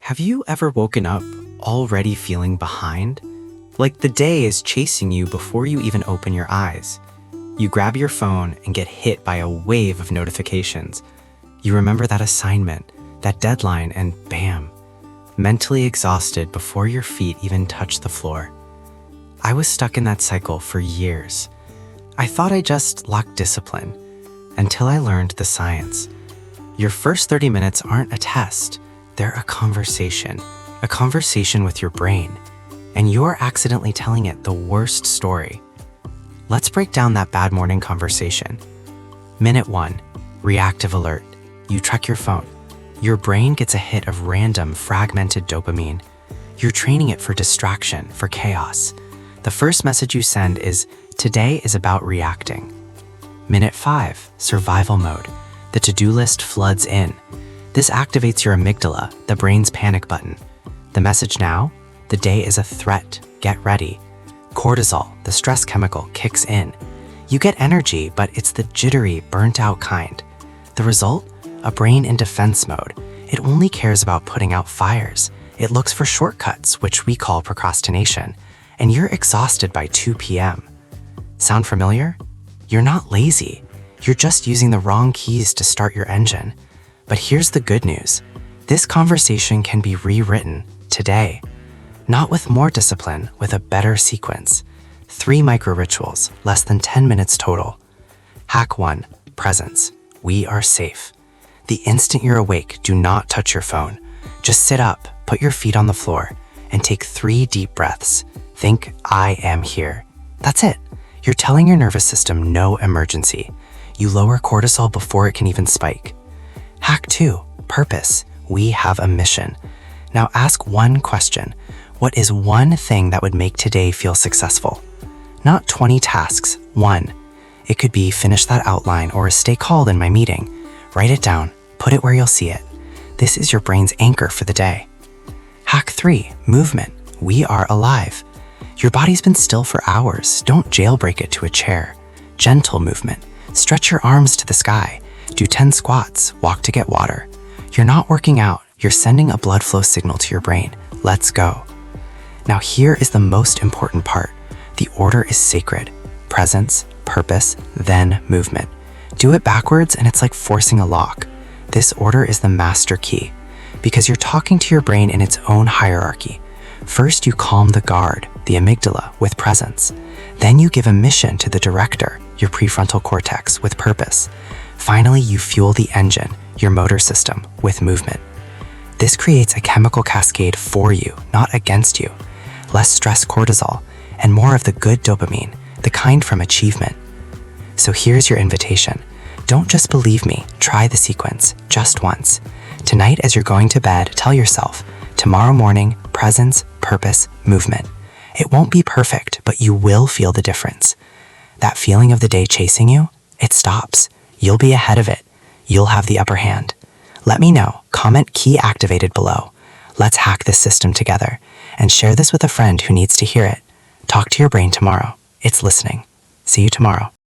Have you ever woken up already feeling behind? Like the day is chasing you before you even open your eyes. You grab your phone and get hit by a wave of notifications. You remember that assignment, that deadline, and bam, mentally exhausted before your feet even touch the floor. I was stuck in that cycle for years. I thought I just lacked discipline until I learned the science. Your first 30 minutes aren't a test. They're a conversation with your brain, and you're accidentally telling it the worst story. Let's break down that bad morning conversation. Minute 1, reactive alert. You check your phone. Your brain gets a hit of random fragmented dopamine. You're training it for distraction, for chaos. The first message you send is, "Today is about reacting." Minute 5, survival mode. The to-do list floods in. This activates your amygdala, the brain's panic button. The message now? The day is a threat. Get ready. Cortisol, the stress chemical, kicks in. You get energy, but it's the jittery, burnt-out kind. The result? A brain in defense mode. It only cares about putting out fires. It looks for shortcuts, which we call procrastination. And you're exhausted by 2 p.m. Sound familiar? You're not lazy. You're just using the wrong keys to start your engine. But here's the good news. This conversation can be rewritten today. Not with more discipline, with a better sequence. 3 micro-rituals, less than 10 minutes total. Hack 1, presence. We are safe. The instant you're awake, do not touch your phone. Just sit up, put your feet on the floor, and take 3 deep breaths. Think, I am here. That's it. You're telling your nervous system no emergency. You lower cortisol before it can even spike. Hack 2, purpose. We have a mission. Now ask one question. What is one thing that would make today feel successful? Not 20 tasks, one. It could be finish that outline or stay called in my meeting. Write it down, put it where you'll see it. This is your brain's anchor for the day. Hack 3, movement. We are alive. Your body's been still for hours. Don't jailbreak it to a chair. Gentle movement. Stretch your arms to the sky. Do 10 squats, walk to get water. You're not working out, you're sending a blood flow signal to your brain. Let's go. Now here is the most important part. The order is sacred. Presence, purpose, then movement. Do it backwards and it's like forcing a lock. This order is the master key because you're talking to your brain in its own hierarchy. First, you calm the guard, the amygdala, with presence. Then you give a mission to the director, your prefrontal cortex, with purpose. Finally, you fuel the engine, your motor system, with movement. This creates a chemical cascade for you, not against you. Less stress cortisol, and more of the good dopamine, the kind from achievement. So here's your invitation. Don't just believe me, try the sequence, just once. Tonight, as you're going to bed, tell yourself, tomorrow morning, presence, purpose, movement. It won't be perfect, but you will feel the difference. That feeling of the day chasing you, it stops. You'll be ahead of it. You'll have the upper hand. Let me know. Comment key activated below. Let's hack this system together and share this with a friend who needs to hear it. Talk to your brain tomorrow. It's listening. See you tomorrow.